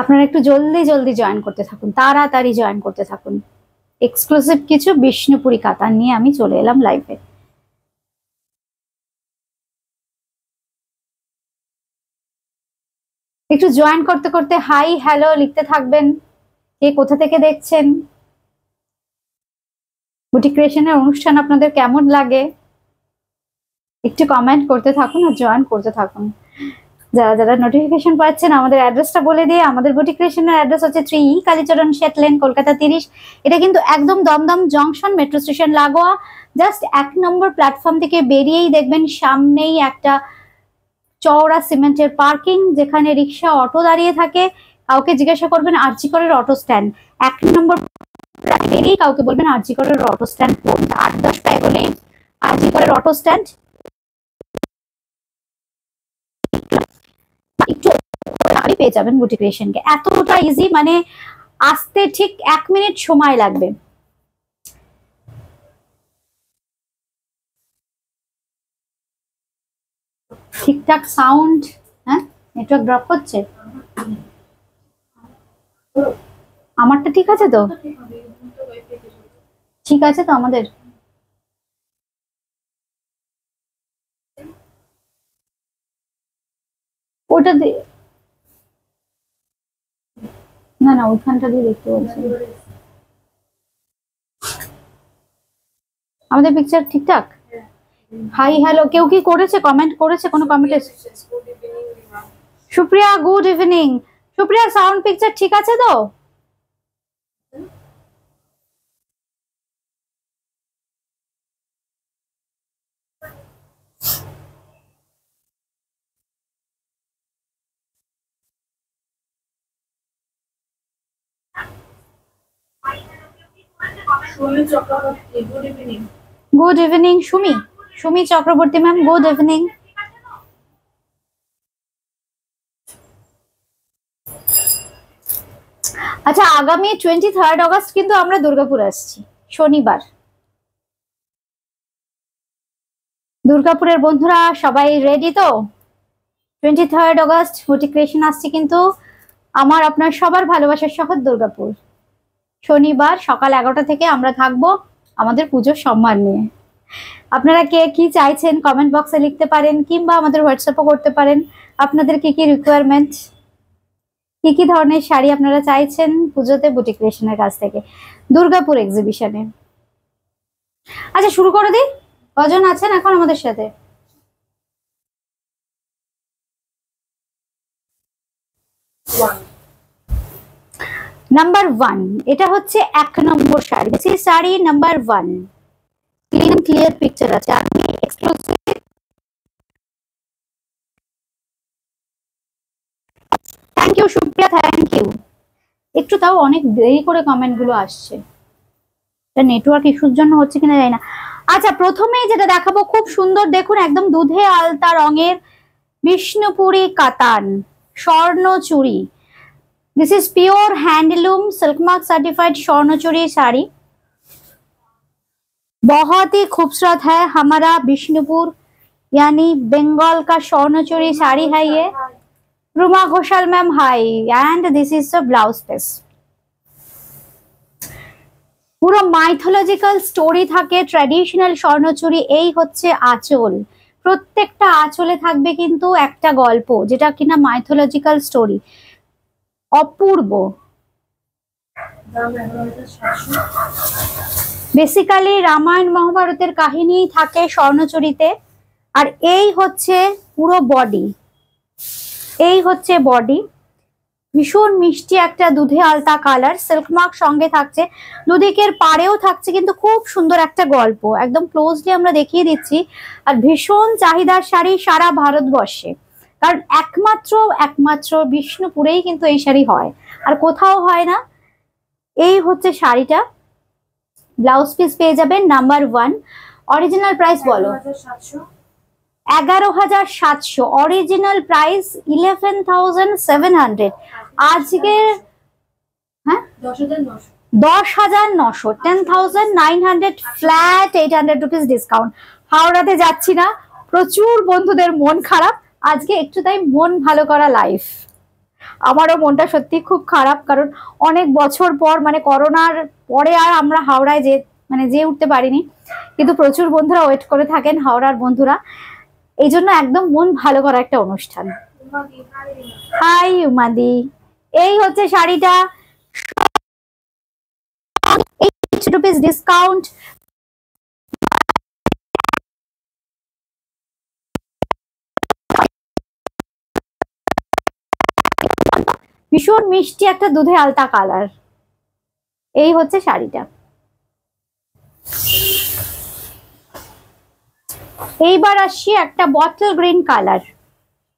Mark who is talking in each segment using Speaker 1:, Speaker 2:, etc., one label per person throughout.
Speaker 1: আপনারা একটু জলদি জলদি জয়েন করতে থাকুন, তাড়াতাড়ি জয়েন করতে থাকুন। এক্সক্লুসিভ কিছু বিষ্ণুপুরি কাতান নিয়ে আমি চলে এলাম লাইভে। একটু জয়েন করতে করতে হাই হ্যালো লিখতে থাকবেন, কে কোথা থেকে দেখছেন, বুটিক ক্রিয়েশনের অনুষ্ঠান আপনাদের কেমন লাগে, একটু কমেন্ট করতে থাকুন আর জয়েন করতে থাকুন। যারা যারা নোটিফিকেশন পাচ্ছেন, আমাদের অ্যাড্রেসটা বলে দিয়ে, আমাদের বুটিক ক্রিয়েশনের অ্যাড্রেস হচ্ছে 3 কালীচরণ শেট লেন, কলকাতা 30। এটা কিন্তু একদম দমদম জংশন মেট্রো স্টেশন লাগোয়া। জাস্ট 1 নম্বর প্ল্যাটফর্ম থেকে বেরিয়েই দেখবেন সামনেই একটা চওড়া সিমেন্টের পার্কিং, যেখানে রিক্সা অটো দাঁড়িয়ে থাকে। কাউকে জিজ্ঞাসা করবেন আরজি করের অটো স্ট্যান্ড, 1 নম্বর বেরিয়েই কাউকে বলবেন আরজি করের অটো স্ট্যান্ড কোনটা, 8-10 টাকা বলে আরজি করের অটো স্ট্যান্ড। একটু পেয়ে যাবেন বুটিক ক্রিয়েশনকে, এতটা ইজি, মানে আসতে ঠিক 1 মিনিট সময় লাগবে। ঠিকঠাক সাউন্ড, হ্যাঁ নেটওয়ার্ক ড্রপ করছে, আমারটা ঠিক আছে তো? ঠিক আছে তো আমাদের? ওটা দিয়ে না না, ওইখানটা দিয়ে দেখতে বলছি। আমাদের পিকচার ঠিকঠাক? হাই হ্যালো কেউ কি করেছে, কমেন্ট করেছে, কোনো comment? Supriya good evening. Supriya sound picture ঠিক আছে তো? Good evening Sumi, Sumi Chakraborty ma'am, good evening. আচ্ছা, আগামী 23 অগস্ট কিন্তু আমরা দুর্গাপুর আসছি, শনিবার। দুর্গাপুরের বন্ধুরা সবাই রেডি তো? 23 অগস্ট বুটিক ক্রিয়েশন আসছে কিন্তু আমার আপনার সবার ভালোবাসার শহর দুর্গাপুর। শনিবার সকাল 11টা থেকে আমরা থাকবো আমাদের পুজোর সম্মান নিয়ে। আপনারা কে কি চাইছেন কমেন্ট বক্সে লিখতে পারেন, কিংবা আমাদের হোয়াটসঅ্যাপও করতে পারেন। আপনাদের কি কি রিকোয়ারমেন্ট, কি কি ধরনের শাড়ি আপনারা চাইছেন পুজোতে বুটিক ক্রিয়েশনের কাছ থেকে দুর্গাপুর এক্সিবিশনে। আচ্ছা শুরু করে দিই, কজন আছেন এখন আমাদের সাথে? নাম্বার 1, এটা হচ্ছে 1 number sari. This is sari number 1, clean clear picture আছে। আমি exclusive thank you Supriya, thank you. একটু তাও অনেক দেরি করে কমেন্ট গুলো আসছে, এটা নেটওয়ার্ক ইস্যুর জন্য হচ্ছে কিনা জানি না। আচ্ছা প্রথমেই যেটা দেখাবো খুব সুন্দর, দেখুন একদম দুধে আলতা রঙের Bishnupuri katan Swarnachuri. This is pure handloom silk mark certified Swarnachuri sari, बहुत ही खूबसूरत है। हमारा बिष्णुपुर यानी बंगाल का स्वर्णचूड़ी साड़ी है ये। Ruma Ghoshal ma'am hi, and this is the blouse piece. পুরো মাইথোলজিক্যাল স্টোরি থাকে, ট্র্যাডিশনাল স্বর্ণচুড়ি। এই হচ্ছে আঁচল, প্রত্যেকটা আঁচলে থাকবে কিন্তু একটা গল্প, যেটা কিনা মাইথোলজিক্যাল স্টোরি, অপূর্ব। বেসিক্যালি রামায়ণ মহাভারতের কাহিনী থাকে স্বর্ণচুড়িতে। আর এই হচ্ছে পুরো বডি, এই হচ্ছে বডি, ভীষণ মিষ্টি একটা দুধে আলতা কালার, সিল্ক মার্ক সঙ্গে থাকছে, দুদিকের পাড়েও থাকছে কিন্তু খুব সুন্দর একটা গল্প। একদম ক্লোজলি আমরা দেখিয়ে দিচ্ছি। আর ভীষণ চাহিদার শাড়ি সারা ভারতবর্ষে, কারণ একমাত্র বিষ্ণুপুরেই কিন্তু এই শাড়ি হয়, আর কোথাও হয় না। এই হচ্ছে শাড়িটা, ব্লাউজ পিস পেয়ে যাবেন নাম্বার 1। অরিজিনাল প্রাইস বলো? 11,700, অরিজিনাল প্রাইস 11,700। আজকে হ্যাঁ 10,900, 10,900 ফ্ল্যাট, 800 রুপিস ডিসকাউন্ট। হাওড়াতে যাচ্ছি না, প্রচুর বন্ধুদের মন খারাপ, আজকে একটু তাই মন ভালো করা লাইফ। আমারও মনটা সত্যি খুব খারাপ, কারণ অনেক বছর পর মানে করোনার পরে আর আমরা হাওড়ায় যে উঠতে পারিনি, কিন্তু প্রচুর বন্ধুরা ওয়েট করে থাকেন হাওড়ার বন্ধুরা, এই জন্য একদম মন ভালো করা একটা অনুষ্ঠান। হাই উমাদি, এই হচ্ছে শাড়িটা, 80 রুপিস ডিসকাউন্ট। ভীষণ মিষ্টি একটা দুধে আলতা কালার, এই হচ্ছে শাড়িটা। এইবার আসছি একটা बॉटल ग्रीन कलर,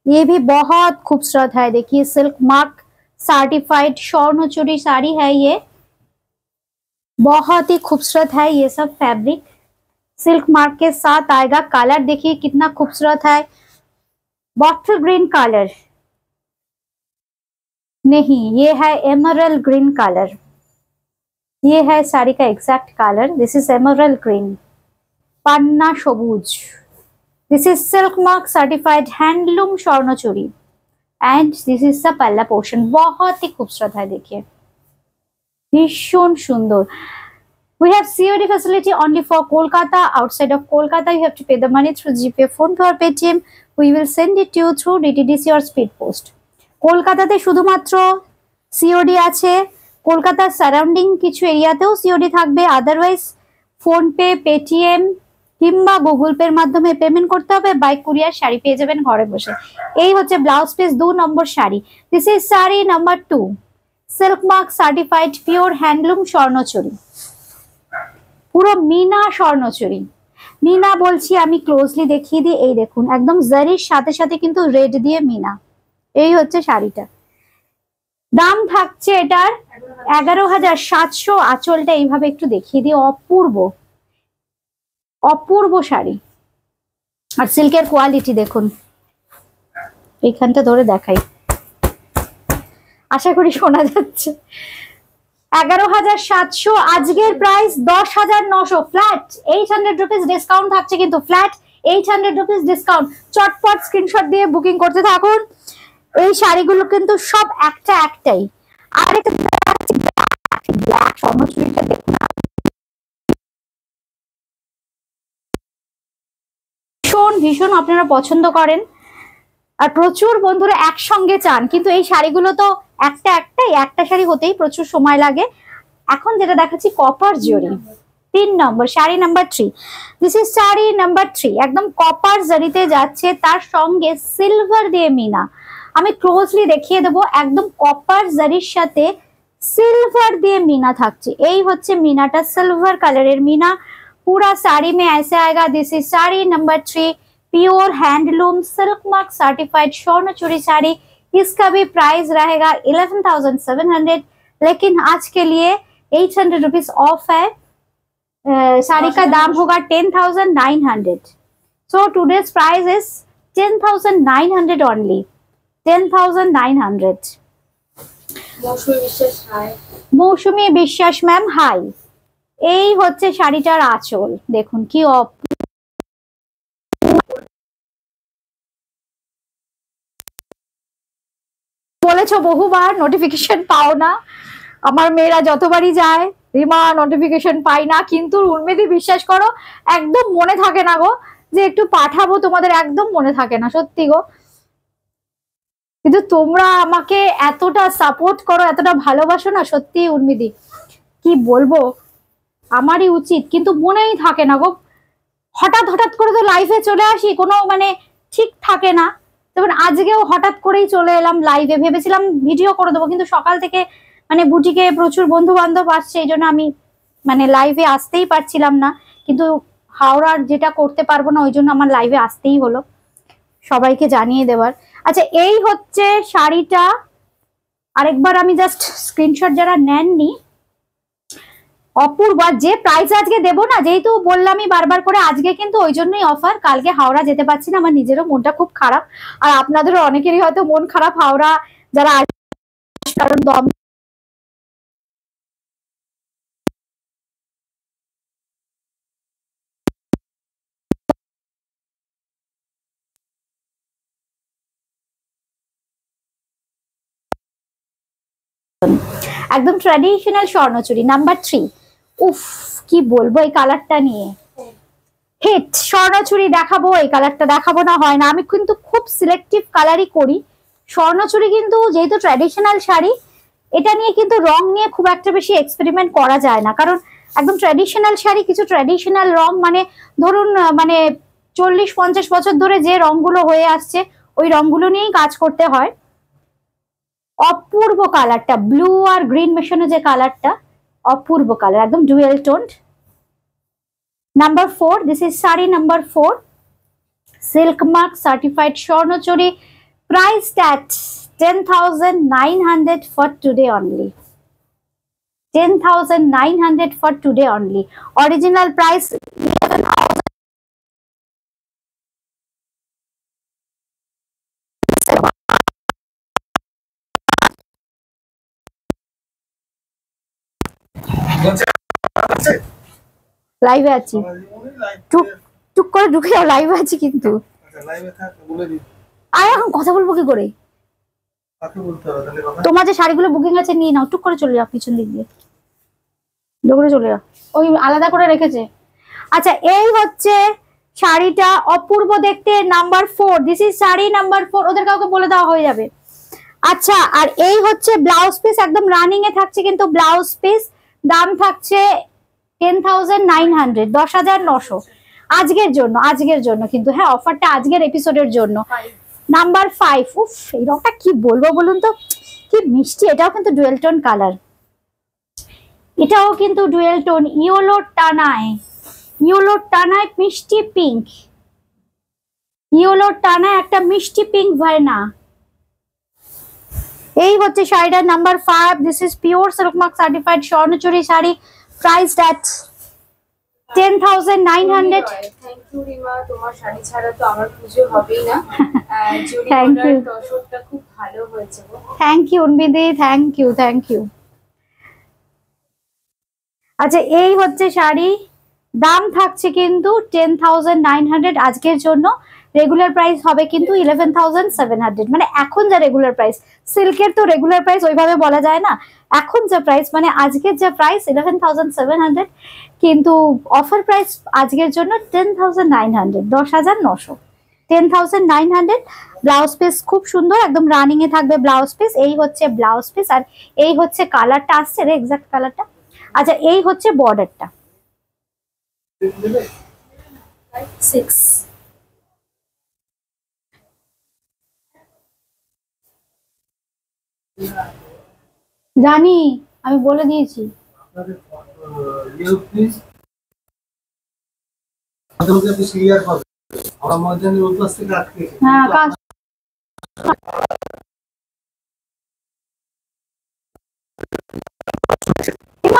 Speaker 1: ये भी बहुत खूबसूरत है। देखिए सिल्क मार्क सर्टिफाइड स्वर्ण चूड़ी साड़ी है ये, बहुत ही खूबसूरत है ये सब फैब्रिक, सिल्क मार्क के साथ आएगा। कलर देखिए कितना खूबसूरत है, बॉटल ग्रीन कलर नहीं, ये है एमरल्ड ग्रीन कलर, ये है साड़ी का exact colour. This is emerald green, पन्ना सबुज। This is silk mark certified handloom Swarnachuri and this is the palla portion. बहुत ही खूबसूरत है, देखिए भीषण सुंदर। We have COD facility only for Kolkata. Outside of Kolkata, you have to pay the money through GPay, PhonePe or Paytm. We will send it to you through DTDC or Speed Post. কলকাতাতে শুধুমাত্র COD আছে, কলকাতার surrounding কিছু এরিয়াতেও COD থাকবে, otherwise PhonePe, Paytm কিংবা Google পের মাধ্যমে payment করতে হবে। বাইক কুরিয়ার শাড়ি পেয়ে যাবেন ঘরে বসে। এই হচ্ছে blouse piece 2 number sari. This is sari number 2, silk mark certified pure handloom Swarnachuri, পুরো মিনা স্বর্ণচুরি। মিনা বলছি আমি ক্লোজলি দেখিয়ে দিই, এই দেখুন একদম জারির সাথে সাথে কিন্তু রেড দিয়ে মিনা। এই হচ্ছে শাড়িটা, দাম থাকছে এটার 11,700। আঁচলটা এইভাবে একটু দেখিয়ে দিই, অপূর্ব অপূর্ব শাড়ি। আর সিল্কের কোয়ালিটি দেখুন, এইখানটা ধরে দেখাই, আশা করি শোনা যাচ্ছে। 11,700, আজকের প্রাইস 10,900, ফ্ল্যাট 800 রুপিস ডিসকাউন্ট থাকছে, কিন্তু ফ্ল্যাট 800 রুপিস ডিসকাউন্ট। চটপট স্ক্রিনশট দিয়ে বুকিং করতে থাকুন। এই শাড়িগুলো কিন্তু সব একটা একটাই। আর একটা ব্ল্যাক স্বর্ণচুরিটা দেখুন, ভীষণ ভীষণ আপনারা পছন্দ করেন আর প্রচুর বন্ধুরা একসঙ্গে চান, কিন্তু এই শাড়িগুলো তো একটা শাড়ি হতেই প্রচুর সময় লাগে। এখন যেটা দেখাচ্ছি copper zari, 3 number sari number 3। This is sari number 3, একদম কপার জরিতে যাচ্ছে, তার সঙ্গে সিলভার দিয়ে মিনা। আমি ক্লোজলি দেখিয়ে দেবো, একদম কপার জরির সাথে सिल्वर दिए मीना থাকছে। এই হচ্ছে মিনাটা, सिल्वर कलर मीना पूरा साड़ी में ऐसे आएगा। This is sari number 3, pure handloom silk mark certified स्वर्ण चूड़ी साड़ी। इसका भी प्राइस रहेगा 11,700, लेकिन आज के लिए 800 रुपीज ऑफ है। साड़ी का दाम होगा 10,900। So today's price is 10,900 only, 10,900। মৌসুমী বিশ্বাস ম্যাম হাই। এই হচ্ছে শাড়িটার আঁচল, দেখুন কি বলেছো বহুবার নোটিফিকেশন পাও না, আমার মেয়েরা যতবারই যায় রিমা নোটিফিকেশন পাই না, কিন্তু উর্মিদি বিশ্বাস করো একদম মনে থাকে না গো, যে একটু পাঠাবো তোমাদের, একদম মনে থাকে না সত্যি গো। কিন্তু তোমরা আমাকে এতটা সাপোর্ট করো, এতটা ভালোবাসো না, সত্যি উর্মিদি কি বলবো, আমারই উচিত, কিন্তু মনেই থাকে না গো। হঠাৎ হঠাৎ করে তো লাইভে চলে আসি, কোনো মানে ঠিক থাকে না। যেমন আজকেও হঠাৎ করেই চলে এলাম লাইভে, ভেবেছিলাম ভিডিও করে দেবো, কিন্তু সকাল থেকে মানে বুটিকে প্রচুর বন্ধু বান্ধব আসছে, এই জন্য আমি মানে লাইভে আসতেই পারছিলাম না। কিন্তু হাওড়ার যেটা করতে পারবো না, ওই জন্য আমার লাইভে আসতেই হলো সবাইকে জানিয়ে দেওয়ার। আচ্ছা এই হচ্ছে শাড়িটা, আরেকবার আমি জাস্ট স্ক্রিনশট যারা নেননি, অপূর্ব। যে প্রাইস আজকে দেবো না, যেহেতু বললামই বারবার করে, আজকে কিন্তু ওই জন্যই অফার। কালকে হাওড়া যেতে পারছি না, আমার নিজেরও মনটা খুব খারাপ, আর আপনাদেরও অনেকেরই হয়তো মন খারাপ হাওড়া যারা, কারণ দম একদম ট্র্যাডিশনাল স্বর্ণচুরি নাম্বার 3। উফ কি বলবো এই কালারটা নিয়ে, হিট স্বর্ণচুরি দেখাবো, এই কালারটা দেখাবো না হয় না। আমি কিন্তু খুব সিলেক্টিভ কালারই করি স্বর্ণচুরি, কিন্তু যেহেতু ট্র্যাডিশনাল শাড়ি এটা নিয়ে কিন্তু রং নিয়ে খুব একটা বেশি এক্সপেরিমেন্ট করা যায় না, কারণ একদম ট্র্যাডিশনাল শাড়ি কিছু ট্র্যাডিশনাল রং, মানে ধরুন মানে 40-50 বছর ধরে যে রংগুলো হয়ে আসছে ওই রংগুলো নিয়েই কাজ করতে হয়। অপূর্ব কালারটা, ব্লু আর গ্রিন মেশানো যে কালারটা, অপূর্ব কালার, একদম dual toned. Number 4, this is sari number 4, silk mark certified Swarnachuri, priced at 10,900 for today only. 10,900 for today only. Original price 11,000. লাইভে আছি, টুক করে ঢুকে যাও, লাইভে আছি কিন্তু। আর এখন কথা বলবো কি করে? তোমার যে শাড়িগুলো বুকিং আছে নিয়ে নাও, টুক করে চলে যাও পিছন দিক দিয়ে, দৌড়ে চলে যাও, ওই আলাদা করে রেখেছে। আচ্ছা এই হচ্ছে শাড়িটা, অপূর্ব দেখতে, number 4, this is sari number 4, ওদের কাউকে বলে দেওয়া হয়ে যাবে। আচ্ছা আর এই হচ্ছে ব্লাউজ পিস, একদম রানিং এ থাকছে কিন্তু ব্লাউজ পিস, দাম থাকছে 10,900, 10,900 আজকের জন্য, আজকের জন্য কিন্তু, হ্যাঁ অফারটা আজকের এপিসোডের জন্য। নাম্বার 5, উফ এই রংটা কি বলবো বলুন তো, কি মিষ্টি, এটাও কিন্তু ডুয়েল টোন কালার, এটাও কিন্তু ডুয়েল টোন, ইয়েলো টানায়, ইয়েলো টানায় মিষ্টি পিঙ্ক, ইয়েলো টানায় একটা মিষ্টি পিঙ্ক ভাইনা। এই হচ্ছে শাড়িটার number 5, this is pure silk mark certified Swarnachuri sari, priced at 10,900।
Speaker 2: Thank you Rima, তোমার শাড়ি ছাড়া তো আমার পুজো হবেই না।
Speaker 1: থ্যাংক ইউ,
Speaker 2: তসরটা খুব ভালো হয়েছে।
Speaker 1: থ্যাংক ইউ উর্মিদি, থ্যাংক ইউ, থ্যাংক ইউ। আচ্ছা এই হচ্ছে শাড়ি, দাম থাকছে কিন্তু 10,900 আজকের জন্য, রেগুলার প্রাইস হবে কিন্তু 11,700, মানে এখন যা রেগুলার প্রাইস, সিল্কের তো রেগুলার প্রাইস ওইভাবে বলা যায় না, এখন যে প্রাইস মানে আজকের যে প্রাইস 11,700, কিন্তু অফার প্রাইস আজকের জন্য 10,900, 10,900, 10,900। ব্লাউজ পিস খুব সুন্দর, একদম রানিং এ থাকবে ব্লাউজ পিস, এই হচ্ছে ব্লাউজ পিস, আর এই হচ্ছে কালারটা আসছে রে, এক্সাক্ট কালারটা। আচ্ছা এই হচ্ছে বর্ডারটা 6, জানি আমি বলে দিয়েছি। হ্যাঁ কাজ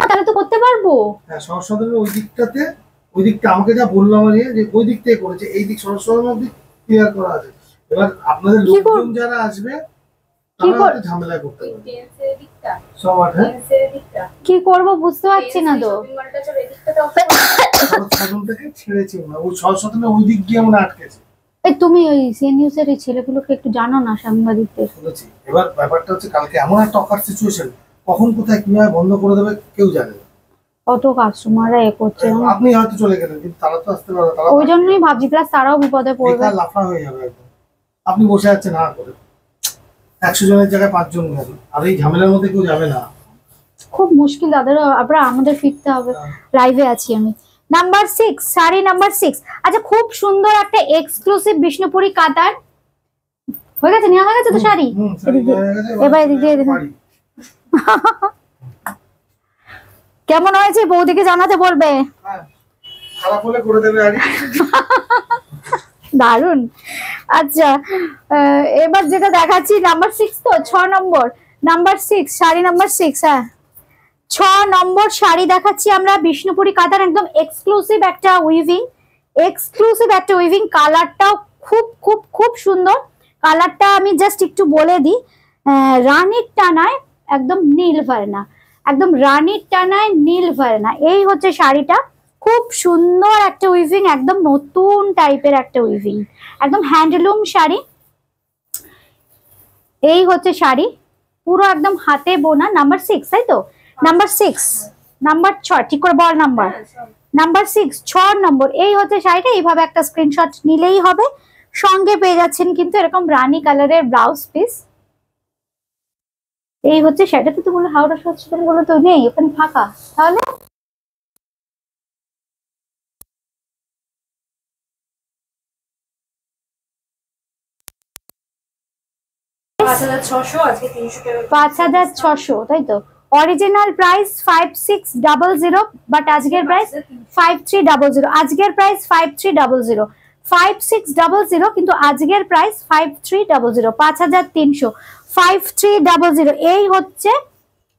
Speaker 1: তাহলে তো করতে পারবো।
Speaker 3: হ্যাঁ সরস্বতীর ওই দিকটাতে, ওই দিকটা আমাকে যা বললাম যে ওই দিক থেকে করেছে, এই দিক সরস্বতীর দিক ক্লিয়ার করা আছে। এবার আপনাদের লোকজন যারা আসবে তারা ঝামেলা করতে পারবে, সব আছে
Speaker 1: কি করব বুঝতে পারছি না তো।
Speaker 3: সরস্বতী থেকে ছেড়েছে না, ওই সরস্বতী ওই দিক গিয়ে আমরা আটকেছে।
Speaker 1: এই তুমি ওই সিএনইউসের এই ছেলেগুলোকে একটু জানো না, সাংবাদিকদের
Speaker 3: শুনেছি। এবার ব্যাপারটা হচ্ছে কালকে এমন একটা অফার সিচুয়েশন, কখন কোথায় কিভাবে বন্ধ করে দেবে কেউ জানে না।
Speaker 1: কত কাস্টমাররা এ করছে,
Speaker 3: আপনি হয়তো চলে গেলেন কিন্তু তারা তো আসতে পারবে, তারা
Speaker 1: ওই জন্যই ভাবছি, প্লাস তারাও বিপদে পড়বে,
Speaker 3: লাফা হয়ে যাবে একদম। আপনি বসে আছেন না করে 100 জনের জায়গায় 5 জন গেল, আর এই ঝামেলার মধ্যে কেউ যাবে না,
Speaker 1: খুব মুশকিল তাদের, আবার আমাদের ফিরতে হবে। লাইভে আছি আমি। Number 6, sari number 6। আচ্ছা খুব সুন্দর একটা এক্সক্লুসিভ বিষ্ণুপুরি কাতার, হয়ে গেছে, নেওয়া হয়ে গেছে তো শাড়ি, এবার এদিক দিয়ে দেখুন কেমন হয়েছে, বৌদিকে জানাতে বলবে,
Speaker 3: খারাপ হলে করে দেবে আরে
Speaker 1: দারুন। আচ্ছা এবার যেটা দেখাচ্ছি নাম্বার 6, তো 6 নম্বর, নাম্বার 6 শাড়ি নাম্বার 6, হ্যাঁ 6 নম্বর শাড়ি দেখাচ্ছি আমরা, বিষ্ণুপুরি কাতার, একদম এক্সক্লুসিভ একটা উইভিং, এক্সক্লুসিভ একটা উইভিং, কালারটাও খুব খুব খুব সুন্দর। কালারটা আমি জাস্ট একটু বলে দিই, রানীর টানায় একদম নীল ভার্না, একদম রানীর টানায় নীল ভার্না, এই হচ্ছে শাড়িটা, খুব সুন্দর একটা উইভিং, একদম নতুন টাইপের একটা উইভিং, একদম হ্যান্ডলুম শাড়ি। এই হচ্ছে শাড়ি, পুরো একদম হাতে বোনা। নাম্বার 6 তাই তো? নাম্বার 6, নাম্বার 6 ঠিক করে বল নাম্বার। নাম্বার 6 6 নম্বর। এই হচ্ছে শাড়িটা। এইভাবে একটা স্ক্রিনশট নিলেই হবে। সঙ্গে পেয়ে যাচ্ছেন কিন্তু এরকম রানী কালারের ব্লাউজ পিস। এই হচ্ছে শাড়িটা। তো বলো হাওড়া সচেতন বলো তো নেই, ওখানে ফাঁকা, তাহলে
Speaker 2: 5600, আজকে 300 টাকা।
Speaker 1: 5600 তাই তো? অরিজিনাল প্রাইস 5600, বাট আজকের প্রাইস 5300। আজকের প্রাইস 5300, 5600, কিন্তু আজকের প্রাইস 5300, 5300, 5300। এই হচ্ছে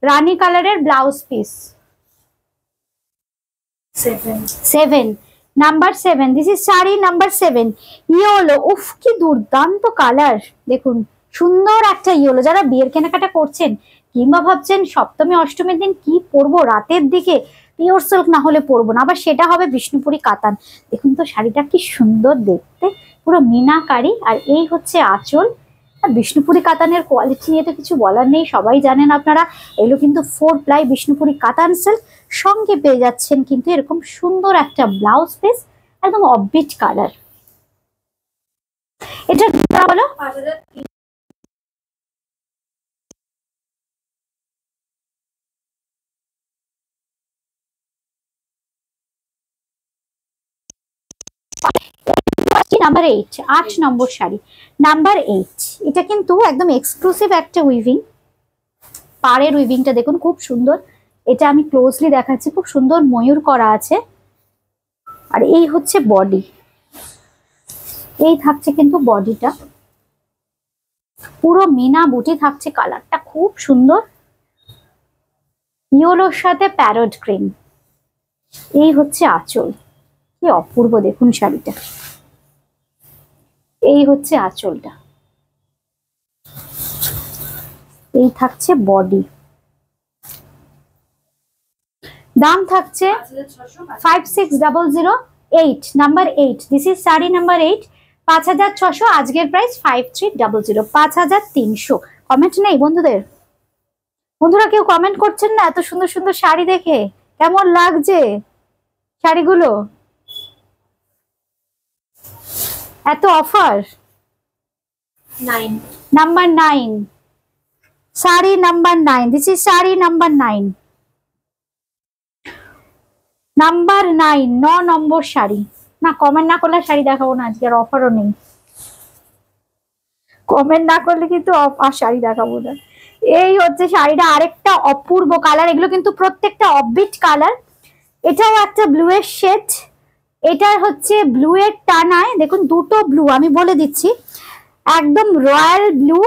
Speaker 1: রানী কালারের blouse piece. 7 number 7, this is sari number 7। Yellow, উফ কি দুর্দান্ত কালার। দেখুন সুন্দর একটা ইয়েলো। যারা বিয়ের কেনাকাটা করছেন কিংবা ভাবছেন সপ্তমী অষ্টমীর দিন কি পরবো, রাতের দিকে পিওর সিল্ক না হলে পরবো না, আবার সেটা হবে বিষ্ণুপুরি কাতান। দেখুন তো শাড়িটা কি সুন্দর দেখতে, পুরো মিনাকারি। আর এই হচ্ছে আঁচল। আর বিষ্ণুপুরি কাতানের কোয়ালিটি নিয়ে তো কিছু বলার নেই, সবাই জানেন আপনারা। এগুলো কিন্তু 4 প্লাই বিষ্ণুপুরি কাতান সিল্ক। সঙ্গে পেয়ে যাচ্ছেন কিন্তু এরকম সুন্দর একটা ব্লাউজ পিস, একদম অফবিট কালার। এটা বলো
Speaker 2: 5300।
Speaker 1: নাম্বার 8, 8 নম্বর শাড়ি নাম্বার 8। এটা কিন্তু একদম এক্সক্লুসিভ একটা উইভিং। পাড়ের উইভিংটা দেখুন খুব সুন্দর। এটা আমি ক্লোজলি দেখাচ্ছি, খুব সুন্দর ময়ূর করা আছে। আর এই হচ্ছে বডি। এই থাকছে কিন্তু বডিটা, পুরো মিনা বুটি থাকছে। কালারটা খুব সুন্দর, ইয়েলোর সাথে প্যারট গ্রিন। এই হচ্ছে আঁচল, কি অপূর্ব দেখুন শাড়িটা। এই হচ্ছে আঁচলটা, এই থাকছে বডি। দাম থাকছে 5600, 8 number 8। This is sari number 8, 5600। আজকের প্রাইস 5300, 5300। কমেন্ট নেই বন্ধুদের? বন্ধুরা কেউ কমেন্ট করছেন না? এত সুন্দর সুন্দর শাড়ি দেখে কেমন লাগছে শাড়িগুলো, এত offer.
Speaker 2: 9
Speaker 1: number 9, sari number 9। This is sari number 9, number 9, 9 নম্বর শাড়ি। না কমেন্ট না করলে শাড়ি দেখাবো না আজকে, আর অফারও নেই। কমেন্ট না করলে কিন্তু আর শাড়ি দেখাবো না। এই হচ্ছে শাড়িটা, আরেকটা অপূর্ব কালার। এগুলো কিন্তু প্রত্যেকটা অফবিট কালার। এটাও একটা ব্লু এর শেড। এটা হচ্ছে ব্লু এর টানায়, দেখুন দুটো ব্লু আমি বলে দিচ্ছি, একদম রয়্যাল ব্লু।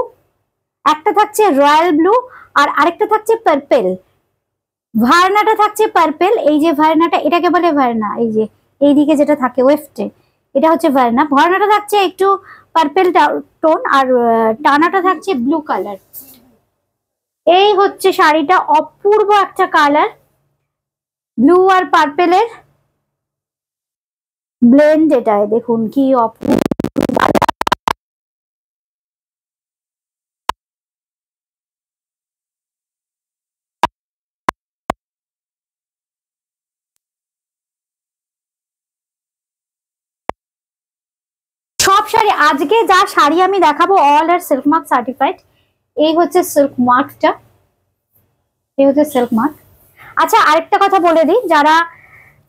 Speaker 1: একটা থাকছে রয়্যাল ব্লু আর আরেকটা থাকছে পার্পেল। ভার্নাটা থাকছে পার্পেল। এই যে ভার্নাটা, এটাকে বলে ভার্না। এই যে এইদিকে যেটা থাকে ওয়েফটে, এটা হচ্ছে ভার্না। ভার্নাটা থাকছে একটু পার্পেল টোন, আর টানাটা থাকছে ব্লু কালার। এই হচ্ছে শাড়িটা, অপূর্ব একটা কালার, ব্লু আর পার্পেলের ব্লেন্ড। এটায় দেখুন কি অপূর্ব। সব শাড়ি, আজকে যা শাড়ি আমি দেখাবো অল আর সিল্ক মার্ক সার্টিফাইড। এই হচ্ছে সিল্ক মার্কটা, এই হচ্ছে সিল্ক মার্ক। আচ্ছা আরেকটা কথা বলে দিই, যারা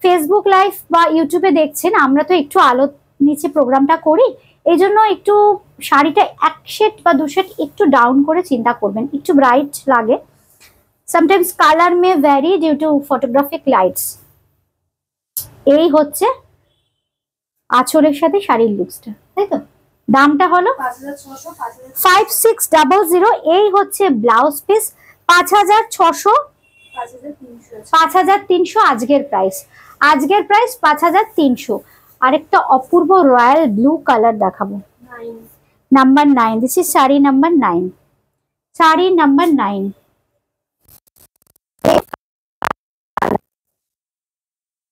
Speaker 1: ফেসবুক লাইভ বা ইউটিউবে দেখছেন, আমরা তো একটু আলো নিচে প্রোগ্রামটা করি, এই জন্য একটু শাড়িটা 1 শেড বা 2 শেড একটু ডাউন করে চিন্তা করবেন, একটু ব্রাইট লাগে। Sometimes colour may vary due to photographic lights. এই হচ্ছে আঁচলের সাথে শাড়ির লুকসটা, তাই তো? দামটা হলো 5600। এই হচ্ছে ব্লাউজ পিস 5600, 5300 আজকের প্রাইস। আজকের প্রাইস 5300। আরেকটা অপূর্ব রয়্যাল ব্লু কালার দেখাবো, number 9। This is sari number 9, sari number 9।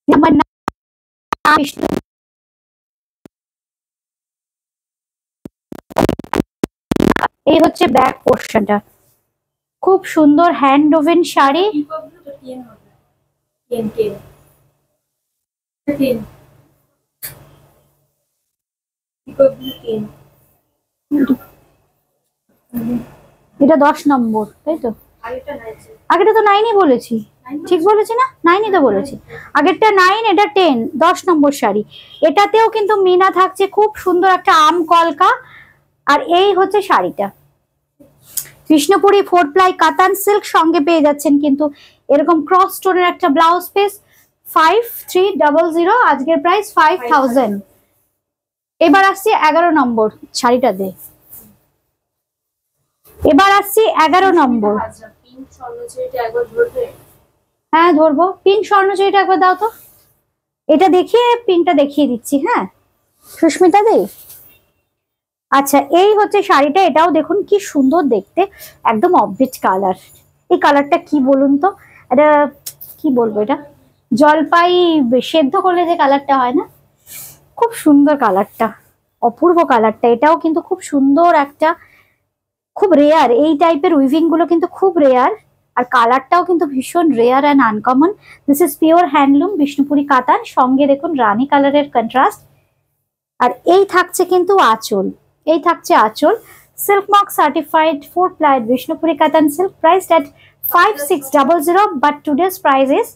Speaker 1: Number 9। এই হচ্ছে ব্যাক পোর্শনটা, খুব সুন্দর হ্যান্ড ওভেন শাড়ি।
Speaker 2: পিকপগুলো তো 10 হবে, 10 পিকপগুলো 10।
Speaker 1: এটা 10 নম্বর, তাই তো?
Speaker 2: আরেকটা আছে,
Speaker 1: আগেটা তো 9ই বলেছি, ঠিক বলেছি না? 9ই তো বলেছি। আগেরটা 9, এটা 10, 10 নম্বর শাড়ি। এটাতেও কিন্তু মিনা থাকছে, খুব সুন্দর একটা আম কলকা। আর এই হচ্ছে শাড়িটা, কৃষ্ণপুরি 4 প্লাই কাতান সিল্ক, সঙ্গে পেয়ে যাচ্ছেন কিন্তু এরকম ক্রস স্টোনের একটা ব্লাউজ পিস। 5300, আজকের প্রাইস 5000। এবার আসছি 11 নম্বর শাড়িটা দে। এবার আসছি 11 নম্বর।
Speaker 2: পিঙ্ক স্বর্ণচুড়িটা একবার ধরবে?
Speaker 1: হ্যাঁ ধরবো, পিঙ্ক স্বর্ণচুড়িটা একবার দাও তো। এটা দেখিয়ে পিঙ্কটা দেখিয়ে দিচ্ছি। হ্যাঁ সুস্মিতা দি, আচ্ছা এই হচ্ছে শাড়িটা। এটাও দেখুন কি সুন্দর দেখতে, একদম অফবিট কালার। এই কালারটা কি বলুন তো, এটা কি বলবো, এটা জলপাই সেদ্ধ করলে যে কালারটা হয় না, খুব সুন্দর কালারটা, অপূর্ব কালারটা। এটাও কিন্তু খুব সুন্দর একটা, খুব রেয়ার এই টাইপের উইভিং গুলো, কিন্তু খুব রেয়ার। আর কালারটাও কিন্তু ভীষণ rare and uncommon. This is pure handloom Bishnupuri কাতান, সঙ্গে দেখুন রানী কালারের কন্ট্রাস্ট। আর এই থাকছে কিন্তু আঁচল, এই থাকছে আঁচল। Silk mark certified 4 ply Bishnupuri katan silk, priced at 5600, but today's price is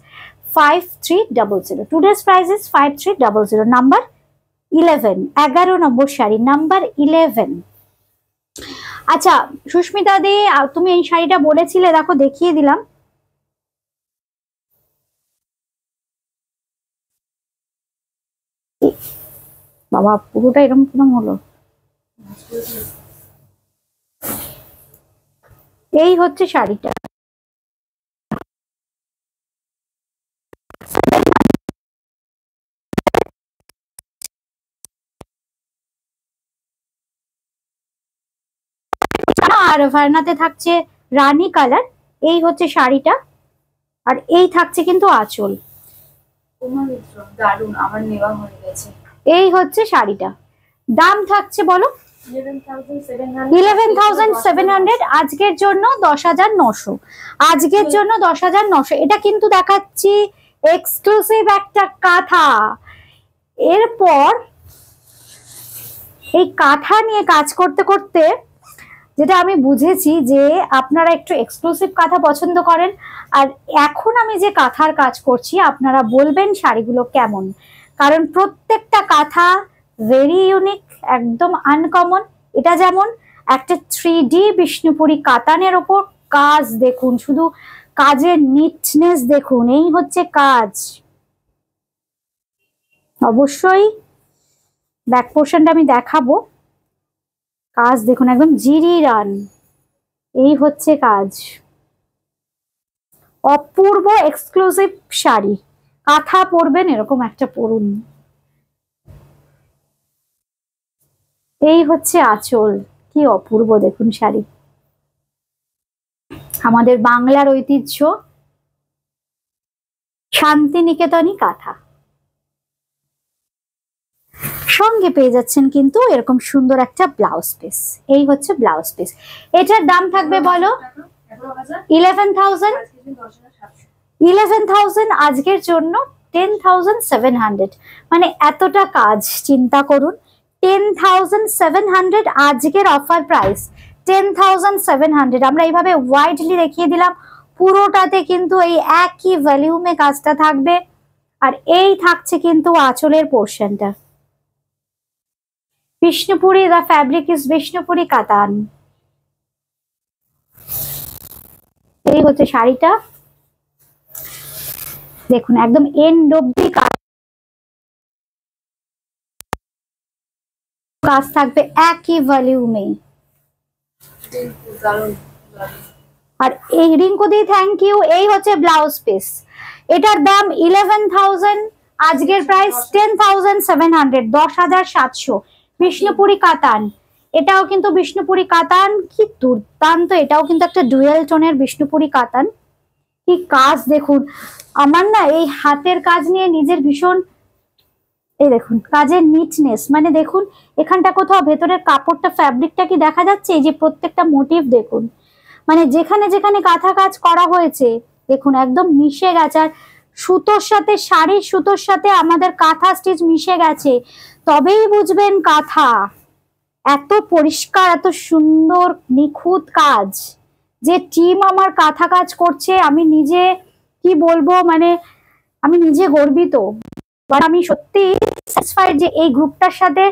Speaker 1: 5300। Today's price is 5300। Number 11, 11 number sari, number 11। আচ্ছা সুস্মিতা দি, তুমি এই শাড়িটা বলেছিলে, দেখো দেখিয়ে দিলাম। বাবা পুরোটা এরকম কিরম হলো। এই হচ্ছে শাড়িটা, আর ভার্নাতে থাকছে রানী কালার। এই হচ্ছে শাড়িটা, আর এই থাকছে কিন্তু আঁচল।
Speaker 2: দারুন, আমার নেওয়া হয়ে গেছে।
Speaker 1: এই হচ্ছে শাড়িটা, দাম থাকছে বলো 11,700। আজকের জন্য 10,900, আজকের জন্য 10,900। এটা কিন্তু দেখাচ্ছি এক্সক্লুসিভ একটা কাঁথা। এরপর এই কাঁথা নিয়ে কাজ করতে করতে যেটা আমি বুঝেছি যে আপনারা একটু এক্সক্লুসিভ কাঁথা পছন্দ করেন। আর এখন আমি যে কাঁথার কাজ করছি আপনারা বলবেন শাড়িগুলো কেমন, কারণ প্রত্যেকটা কাঁথা ভেরি ইউনিক, একদম আনকমন। এটা যেমন একটা 3D বিষ্ণুপুরি কাতানের ওপর কাজ, দেখুন শুধু কাজের নিটনেস দেখুন, এই হচ্ছে কাজ। অবশ্যই ব্যাক পোর্শনটা আমি দেখাবো, কাজ দেখুন একদম জিরি রান, এই হচ্ছে কাজ। অপূর্ব এক্সক্লুসিভ শাড়ি, কাঁথা পরবেন এরকম একটা পরুন। এই হচ্ছে আঁচল, কি অপূর্ব দেখুন শাড়ি, আমাদের বাংলার ঐতিহ্য শান্তিনিকেতনী কাঁথা। সঙ্গে পেয়ে যাচ্ছেন কিন্তু এরকম সুন্দর একটা ব্লাউজ পিস। এই হচ্ছে ব্লাউজ পিস। এটার দাম থাকবে বলো 11,000। 11,000 আজকের জন্য 10,700, মানে এতটা কাজ চিন্তা করুন। 10,700 আজকের অফার প্রাইস, 10,700। আমরা এইভাবে ওয়াইডলি দেখিয়ে দিলাম, পুরোটাতে কিন্তু এই একই ভলিউমে কাজটা থাকবে। আর এই থাকছে কিন্তু আঁচলের পোর্শনটা। Bishnupuri, the fabric is Bishnupuri কাতান। এই হচ্ছে শাড়িটা, দেখুন একদম এন্ড অব্দি কাজ থাকবে একই ভলিউমে। আর এই রিঙ্কু দি থ্যাংক ইউ। এই হচ্ছে ব্লাউজ পিস, এটার দাম 11,000, আজকের প্রাইস 10,700, 10,700। বিষ্ণুপুরি কাতান, এটাও কিন্তু বিষ্ণুপুরি কাতান, কি দুর্দান্ত। এটাও কিন্তু একটা ডুয়েল টোনের বিষ্ণুপুরি কাতান। কি কাজ দেখুন, আমার না এই হাতের কাজ নিয়ে নিজের ভীষণ, এই দেখুন কাজের নিটনেস, মানে দেখুন এখানটা কোথাও ভেতরের কাপড়টা ফ্যাব্রিকটা কি দেখা যাচ্ছে, এই যে প্রত্যেকটা মোটিভ দেখুন, মানে যেখানে যেখানে কাঁথা কাজ করা হয়েছে দেখুন একদম মিশে গেছে। আর সুতোর সাথে, শাড়ির সুতোর সাথে আমাদের কাঁথা স্টিচ মিশে গেছে, তবেই বুঝবেন কাঁথা। এত পরিষ্কার, এত সুন্দর নিখুঁত কাজ। যে টিম আমার কাঁথা কাজ করছে, আমি নিজে কি বলবো, মানে আমি নিজে গর্বিত। আমি সত্যি স্যাটিসফাইড যে এই গ্রুপটার সাথে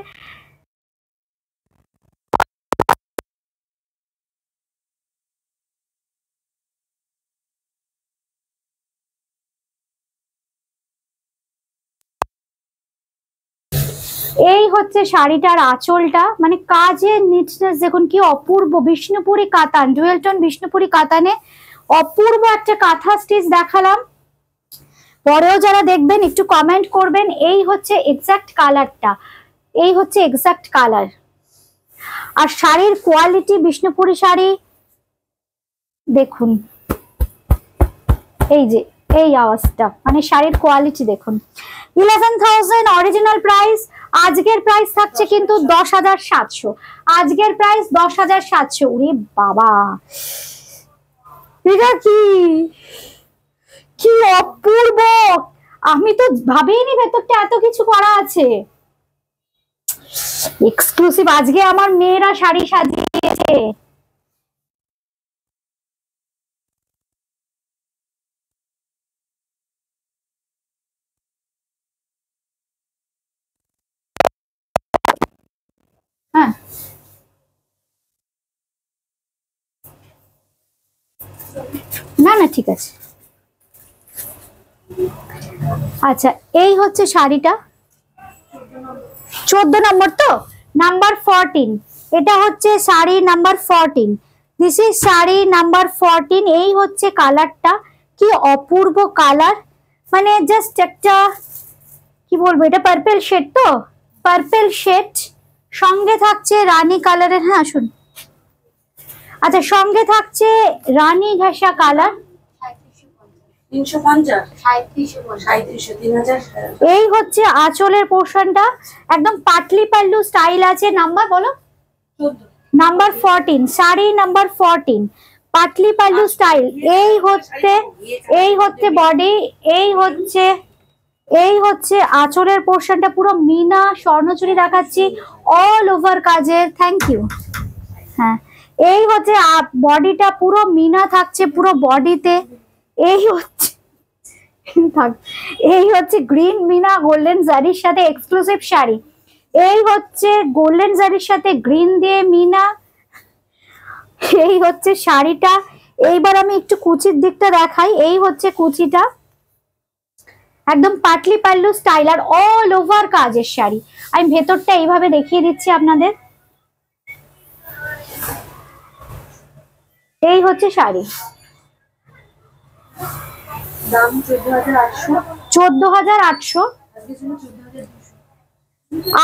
Speaker 1: এই হচ্ছে শাড়িটার আঁচলটা, মানে কাজের নিচনেস দেখুন কি অপূর্ব। বিষ্ণুপুরি কাতান, ডুয়েল টোন বিষ্ণুপুরি কাতানে অপূর্ব একটা কাঁথা স্টিচ দেখালাম। পরেও যারা দেখবেন একটু কমেন্ট করবেন। এই হচ্ছে এক্সাক্ট কালারটা, এই হচ্ছে এক্সাক্ট কালার। আর শাড়ির কোয়ালিটি, বিষ্ণুপুরি শাড়ি দেখুন, এই যে এই আওয়াজটা, মানে শাড়ির কোয়ালিটি দেখুন। 11,000 অরিজিনাল প্রাইস, আজকের প্রাইস থাকছে কিন্তু 10,700। আজকের প্রাইস 10,700। ওরে বাবা, এটা কি কি অপূর্ব! আমি তো ভাবিনি ভেতরটা এত কিছু করা আছে। এক্সক্লুসিভ, আজকে আমার মেয়েরা শাড়ি সাজিয়েছে। হ্যাঁ, না না ঠিক আছে। আচ্ছা, এই হচ্ছে শাড়িটা, 14 নম্বর তো, নাম্বার 14। এটা হচ্ছে sari number 14। This is sari number 14। এই হচ্ছে কালারটা, কি অপূর্ব কালার। মানে জাস্ট একটা কি বলবো, এটা পার্পেল শেড তো, পার্পেল শেড, সঙ্গে থাকছে রানী কালারের। হ্যাঁ আসুন। আচ্ছা, সঙ্গে থাকছে রানী ঘেঁষা কালার।
Speaker 2: 350
Speaker 1: এই হচ্ছে আঁচলের পোর্শনটা, একদম পাটলি পাল্লু স্টাইল আছে। নাম্বার বলো, number 14, sari number 14, Patli pallu style. এই হচ্ছে বডি, এই হচ্ছে আঁচলের পোর্শনটা, পুরো মিনা স্বর্ণচুরি দেখাচ্ছি, অল ওভার কাজের। Thank you. হ্যাঁ, এই হচ্ছে বডিটা, পুরো মিনা থাকছে পুরো বডিতে। এই হচ্ছে এই হচ্ছে গ্রিন মিনা গোল্ডেন জারির সাথে এক্সক্লুসিভ শাড়ি। এই হচ্ছে গোল্ডেন জারির সাথে গ্রিন দিয়ে মিনা। এই হচ্ছে শাড়িটা। এইবার আমি একটু কুচির দিকটা দেখাই। এই হচ্ছে কুচিটা, একদম পাটলি পাল্লু স্টাইল আর অল ওভার কাজের শাড়ি। আমি ভেতরটা এইভাবে দেখিয়ে দিচ্ছি আপনাদের। এই হচ্ছে শাড়ি,
Speaker 2: দাম 14,800।
Speaker 1: 14,800।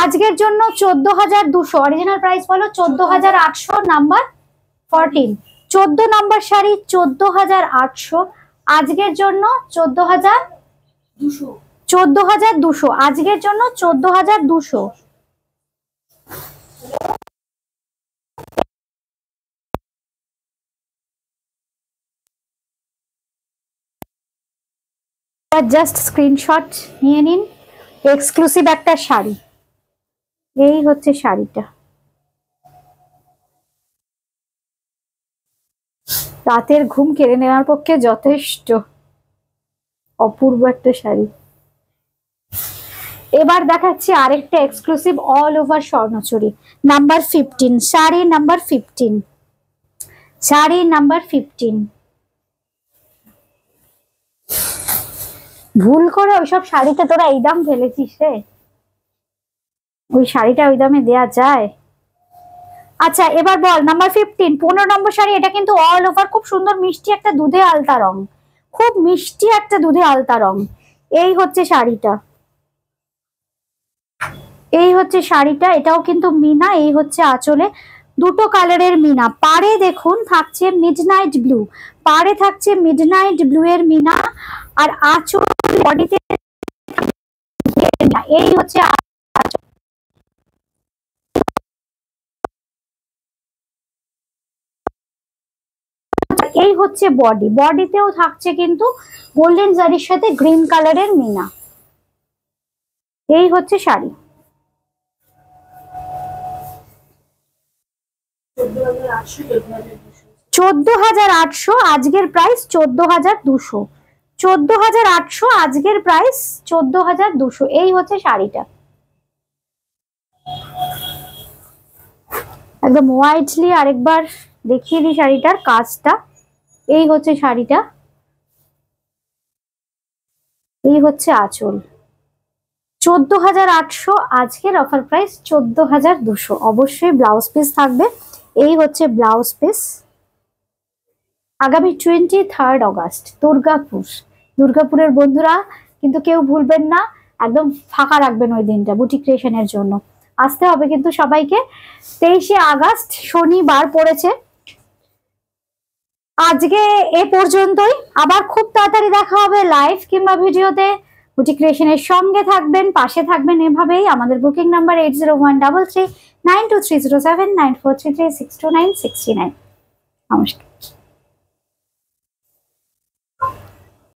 Speaker 1: আজকের জন্য 14,200। অরিজিনাল প্রাইস বলো 14,800, নাম্বার 14। 14 নাম্বার শাড়ি 14,800। আজকের জন্য 14,200। আজকের জন্য 14,200। জাস্ট স্ক্রিনশট নিয়ে নিন। এক্সক্লুসিভ একটা শাড়ি। এই হচ্ছে শাড়িটা, রাতের ঘুম কেড়ে নেওয়ার পক্ষে যথেষ্ট। অপূর্ব একটা শাড়ি। এবার দেখাচ্ছি আরেকটা exclusive all over Swarnachuri, number 15, sari number 15, sari number 15। ভুল করে ওইসব শাড়িতে তোরা এই দাম ফেলেছিস রে, ওই শাড়িটা ওই দামে দেয়া যায়? আচ্ছা এবার বল নাম্বার 15, 15 নম্বর শাড়ি। এটা কিন্তু অল ওভার খুব সুন্দর মিষ্টি একটা দুধে আলতা রং, খুব মিষ্টি একটা দুধে আলতা রং। এই হচ্ছে শাড়িটা, এই হচ্ছে শাড়িটা, এটাও কিন্তু মিনা। এই হচ্ছে আঁচলে, দুটো কালারের মিনা। পাড়ে দেখুন থাকছে মিডনাইট ব্লু, পাড়ে থাকছে মিডনাইট ব্লু এর মিনা। আর আঁচল বডিতে এই হচ্ছে এই হচ্ছে বডি, বডিতেও থাকছে কিন্তু গোল্ডেন জারির সাথে গ্রিন কালারের মিনা। এই হচ্ছে শাড়ি। 14,800 আজকের প্রাইস 14,200। 14,800 আজকের প্রাইস 14,200। এই হচ্ছে শাড়িটা, একদম হোয়াইটলি আরেকবার দেখিয়ে দিই শাড়িটার কাজটা। এই হচ্ছে শাড়িটা, এই হচ্ছে আঁচল। 14,800 আজকের অফার প্রাইস 14,200। অবশ্যই ব্লাউজ পিস থাকবে। এই হচ্ছে ব্লাউজ পিস। আগামী 23 অগস্ট দুর্গাপুর, দুর্গাপুরের বন্ধুরা কিন্তু কেউ ভুলবেন না, একদম ফাঁকা রাখবেন ওই দিনটা বুটিক ক্রিয়েশনের জন্য। আসতে হবে কিন্তু সবাইকে। 23 আগস্ট শনিবার পড়েছে। আজকে এ পর্যন্তই, আবার খুব তাড়াতাড়ি দেখা হবে লাইভ কিংবা ভিডিওতে। বুটিক ক্রিয়েশনের সঙ্গে থাকবেন, পাশে থাকবেন এভাবেই। আমাদের বুকিং নাম্বার 8013392307 9433629629। নমস্কার।